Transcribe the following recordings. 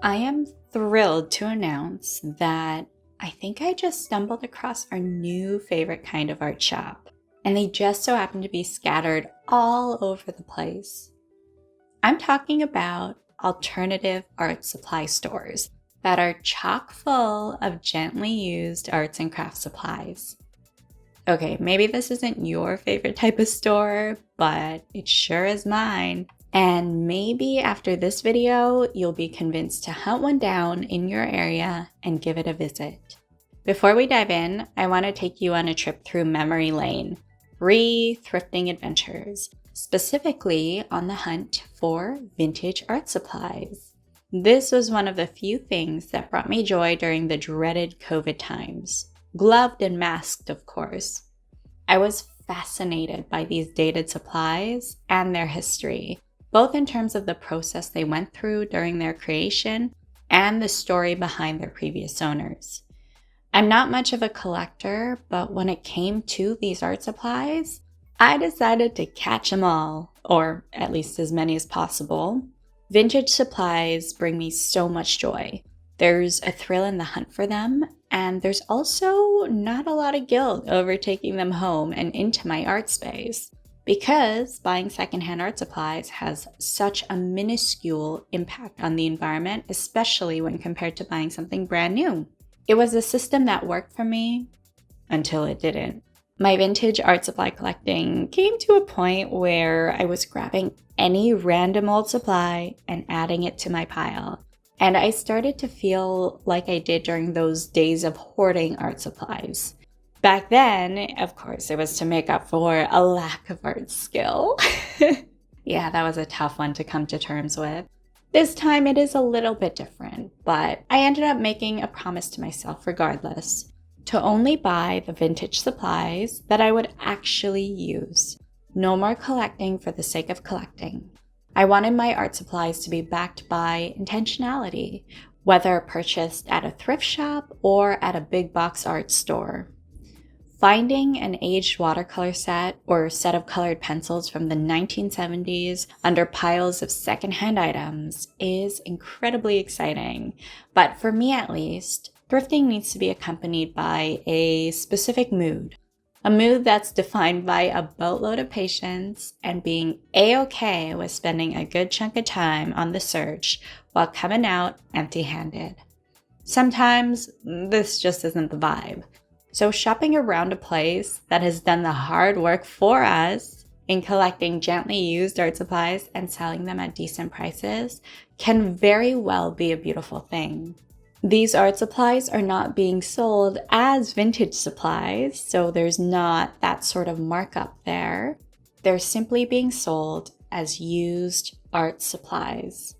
I am thrilled to announce that I think I just stumbled across our new favorite kind of art shop, and they just so happen to be scattered all over the place. I'm talking about alternative art supply stores that are chock full of gently used arts and craft supplies. Okay, maybe this isn't your favorite type of store, but it sure is mine. And maybe after this video, you'll be convinced to hunt one down in your area and give it a visit. Before we dive in, I want to take you on a trip through memory lane, thrifting adventures, specifically on the hunt for vintage art supplies. This was one of the few things that brought me joy during the dreaded COVID times. Gloved and masked, of course. I was fascinated by these dated supplies and their history, both in terms of the process they went through during their creation and the story behind their previous owners. I'm not much of a collector, but when it came to these art supplies, I decided to catch them all, or at least as many as possible. Vintage supplies bring me so much joy. There's a thrill in the hunt for them, and there's also not a lot of guilt over taking them home and into my art space, because buying secondhand art supplies has such a minuscule impact on the environment, especially when compared to buying something brand new. It was a system that worked for me until it didn't. My vintage art supply collecting came to a point where I was grabbing any random old supply and adding it to my pile. And I started to feel like I did during those days of hoarding art supplies. Back then, of course, it was to make up for a lack of art skill. Yeah, that was a tough one to come to terms with. This time it is a little bit different, but I ended up making a promise to myself regardless, to only buy the vintage supplies that I would actually use. No more collecting for the sake of collecting. I wanted my art supplies to be backed by intentionality, whether purchased at a thrift shop or at a big box art store. Finding an aged watercolor set or set of colored pencils from the 1970s under piles of secondhand items is incredibly exciting. But for me at least, thrifting needs to be accompanied by a specific mood. A mood that's defined by a boatload of patience and being a-okay with spending a good chunk of time on the search while coming out empty-handed. Sometimes this just isn't the vibe. So shopping around a place that has done the hard work for us in collecting gently used art supplies and selling them at decent prices can very well be a beautiful thing. These art supplies are not being sold as vintage supplies, so there's not that sort of markup there. They're simply being sold as used art supplies.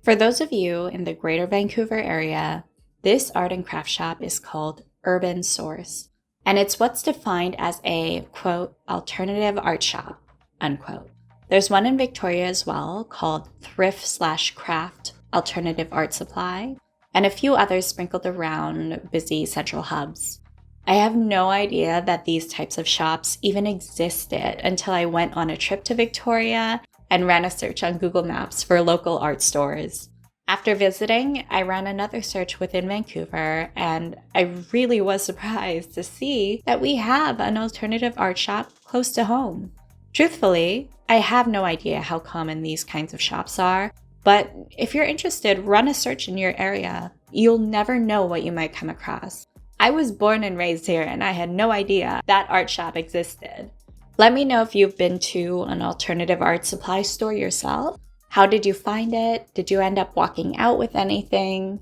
For those of you in the greater Vancouver area, this art and craft shop is called Urban Source, and it's what's defined as a, quote, alternative art shop, unquote. There's one in Victoria as well called Thrift/Craft Alternative Art Supply, and a few others sprinkled around busy central hubs. I have no idea that these types of shops even existed until I went on a trip to Victoria and ran a search on Google Maps for local art stores. After visiting, I ran another search within Vancouver, and I really was surprised to see that we have an alternative art shop close to home. Truthfully, I have no idea how common these kinds of shops are, but if you're interested, run a search in your area. You'll never know what you might come across. I was born and raised here, and I had no idea that art shop existed. Let me know if you've been to an alternative art supply store yourself. How did you find it? Did you end up walking out with anything?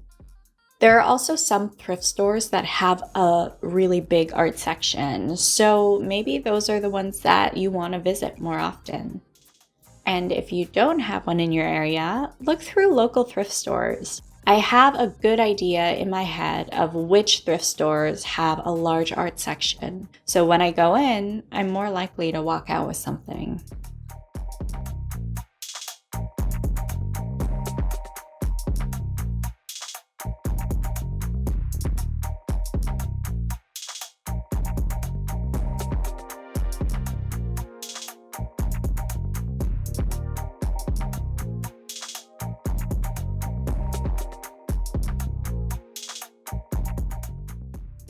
There are also some thrift stores that have a really big art section, so maybe those are the ones that you want to visit more often. And if you don't have one in your area, look through local thrift stores. I have a good idea in my head of which thrift stores have a large art section, so when I go in, I'm more likely to walk out with something.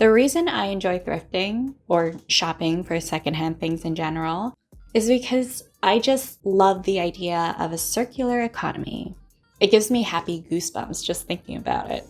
The reason I enjoy thrifting, or shopping for secondhand things in general, is because I just love the idea of a circular economy. It gives me happy goosebumps just thinking about it.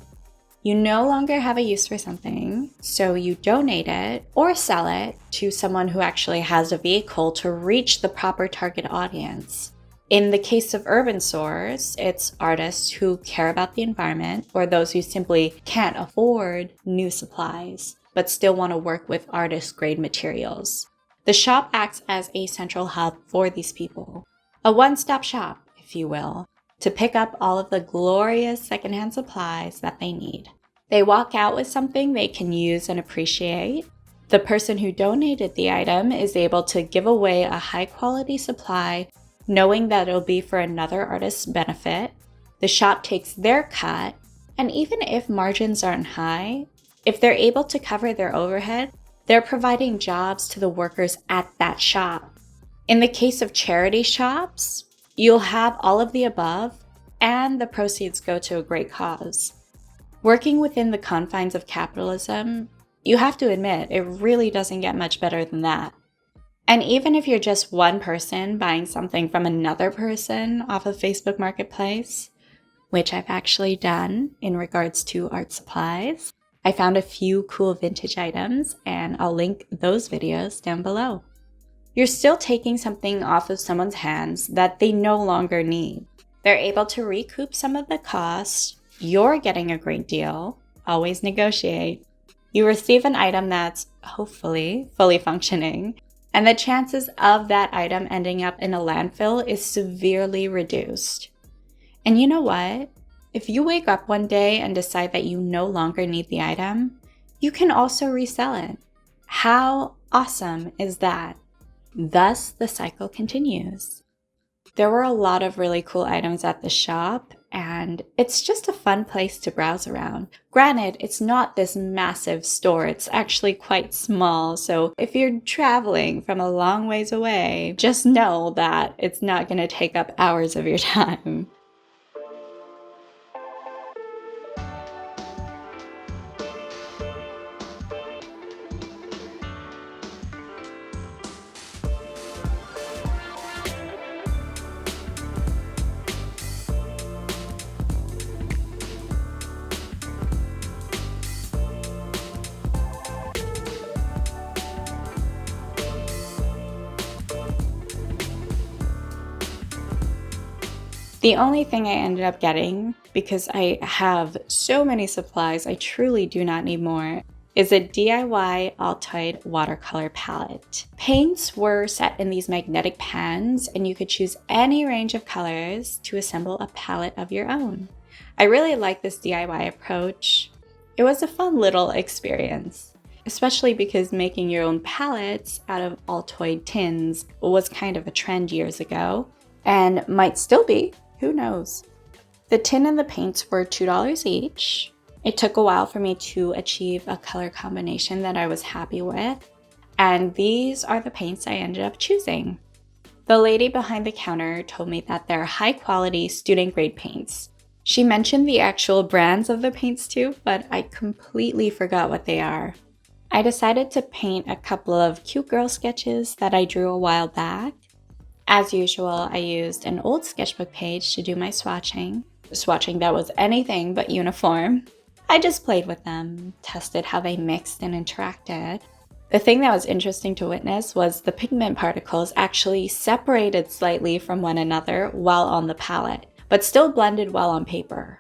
You no longer have a use for something, so you donate it or sell it to someone who actually has a vehicle to reach the proper target audience. In the case of urban stores, it's artists who care about the environment or those who simply can't afford new supplies, but still want to work with artist-grade materials. The shop acts as a central hub for these people, a one-stop shop, if you will, to pick up all of the glorious secondhand supplies that they need. They walk out with something they can use and appreciate. The person who donated the item is able to give away a high-quality supply knowing that it'll be for another artist's benefit. The shop takes their cut, and even if margins aren't high, if they're able to cover their overhead, they're providing jobs to the workers at that shop. In the case of charity shops, you'll have all of the above, and the proceeds go to a great cause. Working within the confines of capitalism, you have to admit it really doesn't get much better than that. And even if you're just one person buying something from another person off of Facebook Marketplace, which I've actually done in regards to art supplies, I found a few cool vintage items, and I'll link those videos down below. You're still taking something off of someone's hands that they no longer need. They're able to recoup some of the cost. You're getting a great deal. Always negotiate. You receive an item that's hopefully fully functioning, and the chances of that item ending up in a landfill is severely reduced. And you know what? If you wake up one day and decide that you no longer need the item, you can also resell it. How awesome is that? Thus, the cycle continues. There were a lot of really cool items at the shop, and it's just a fun place to browse around. Granted, it's not this massive store, it's actually quite small, so if you're traveling from a long ways away, just know that it's not going to take up hours of your time. The only thing I ended up getting, because I have so many supplies, I truly do not need more, is a DIY altoid watercolor palette. Paints were set in these magnetic pans, and you could choose any range of colors to assemble a palette of your own. I really like this DIY approach. It was a fun little experience, especially because making your own palettes out of altoid tins was kind of a trend years ago, and might still be. Who knows? The tin and the paints were $2 each. It took a while for me to achieve a color combination that I was happy with, and these are the paints I ended up choosing. The lady behind the counter told me that they're high-quality student-grade paints. She mentioned the actual brands of the paints too, but I completely forgot what they are. I decided to paint a couple of cute girl sketches that I drew a while back. As usual, I used an old sketchbook page to do my swatching. Swatching that was anything but uniform. I just played with them, tested how they mixed and interacted. The thing that was interesting to witness was the pigment particles actually separated slightly from one another while on the palette, but still blended well on paper.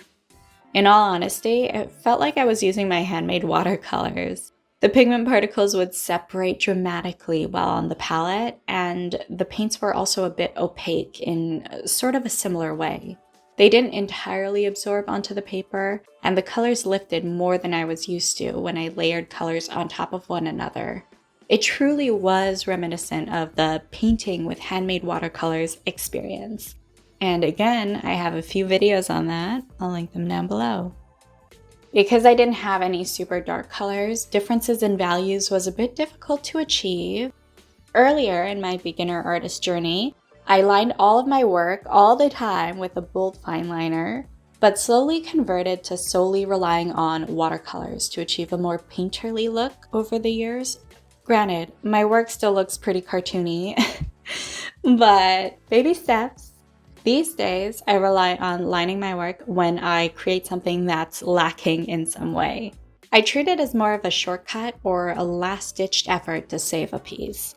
In all honesty, it felt like I was using my handmade watercolors. The pigment particles would separate dramatically while on the palette, and the paints were also a bit opaque in sort of a similar way. They didn't entirely absorb onto the paper, and the colors lifted more than I was used to when I layered colors on top of one another. It truly was reminiscent of the painting with handmade watercolors experience. And again, I have a few videos on that. I'll link them down below. Because I didn't have any super dark colors, differences in values was a bit difficult to achieve. Earlier in my beginner artist journey, I lined all of my work all the time with a bold fine liner. but slowly converted to solely relying on watercolors to achieve a more painterly look over the years. Granted, my work still looks pretty cartoony, but baby steps. These days, I rely on lining my work when I create something that's lacking in some way. I treat it as more of a shortcut or a last-ditched effort to save a piece.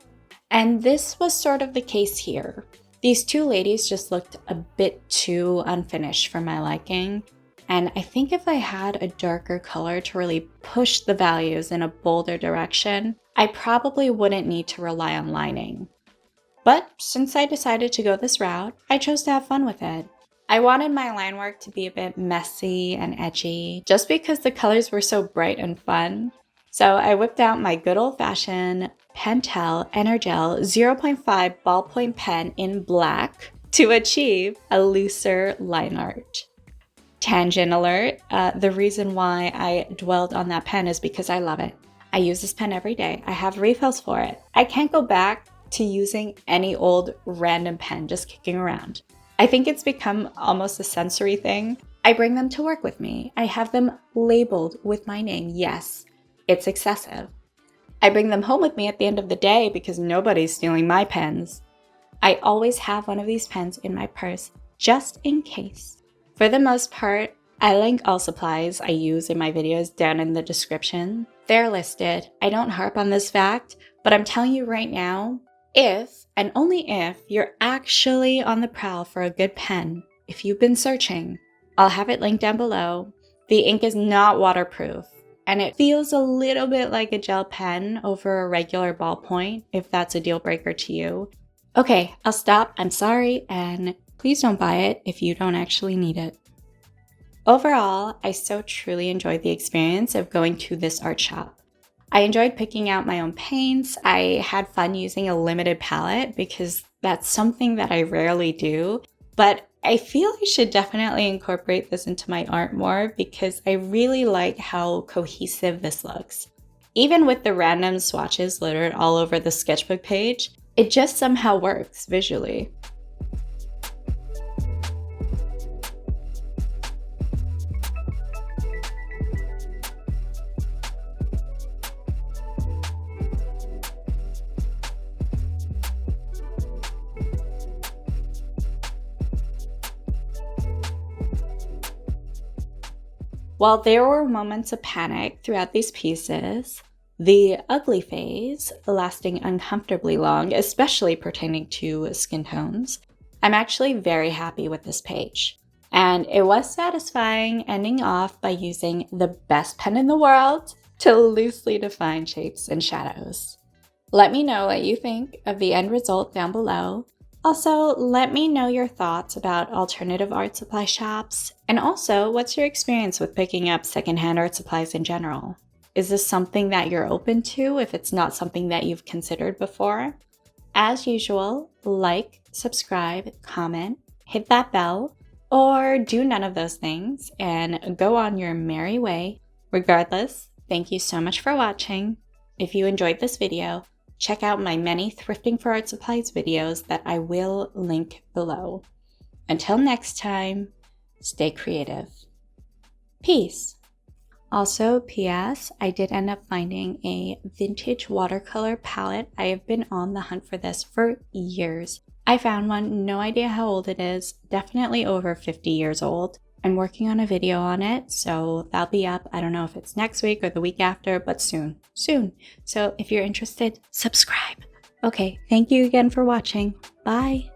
And this was sort of the case here. These two ladies just looked a bit too unfinished for my liking, and I think if I had a darker color to really push the values in a bolder direction, I probably wouldn't need to rely on lining. But since I decided to go this route, I chose to have fun with it. I wanted my line work to be a bit messy and edgy, just because the colors were so bright and fun. So I whipped out my good old-fashioned Pentel Energel 0.5 ballpoint pen in black to achieve a looser line art. Tangent alert, the reason why I dwelled on that pen is because I love it. I use this pen every day. I have refills for it. I can't go back to using any old random pen just kicking around. I think it's become almost a sensory thing. I bring them to work with me. I have them labeled with my name. Yes, it's excessive. I bring them home with me at the end of the day because nobody's stealing my pens. I always have one of these pens in my purse just in case. For the most part, I link all supplies I use in my videos down in the description. They're listed. I don't harp on this fact, but I'm telling you right now, if, and only if, you're actually on the prowl for a good pen, if you've been searching, I'll have it linked down below. The ink is not waterproof, and it feels a little bit like a gel pen over a regular ballpoint, if that's a deal breaker to you. Okay, I'll stop. I'm sorry, and please don't buy it if you don't actually need it. Overall, I so truly enjoyed the experience of going to this art shop. I enjoyed picking out my own paints. I had fun using a limited palette because that's something that I rarely do, but I feel I should definitely incorporate this into my art more because I really like how cohesive this looks. Even with the random swatches littered all over the sketchbook page, it just somehow works visually. While there were moments of panic throughout these pieces, the ugly phase lasting uncomfortably long, especially pertaining to skin tones, I'm actually very happy with this page. And it was satisfying ending off by using the best pen in the world to loosely define shapes and shadows. Let me know what you think of the end result down below. Also, let me know your thoughts about alternative art supply shops, and also what's your experience with picking up secondhand art supplies in general? Is this something that you're open to if it's not something that you've considered before? As usual, like, subscribe, comment, hit that bell, or do none of those things and go on your merry way. Regardless, thank you so much for watching. If you enjoyed this video, check out my many thrifting for art supplies videos that I will link below. Until next time, stay creative. Peace. Also, P.S. I did end up finding a vintage watercolor palette. I have been on the hunt for this for years. I found one, no idea how old it is, definitely over 50 years old. I'm working on a video on it, so that'll be up. I don't know if it's next week or the week after, but soon. So if you're interested, subscribe. Okay, thank you again for watching. Bye.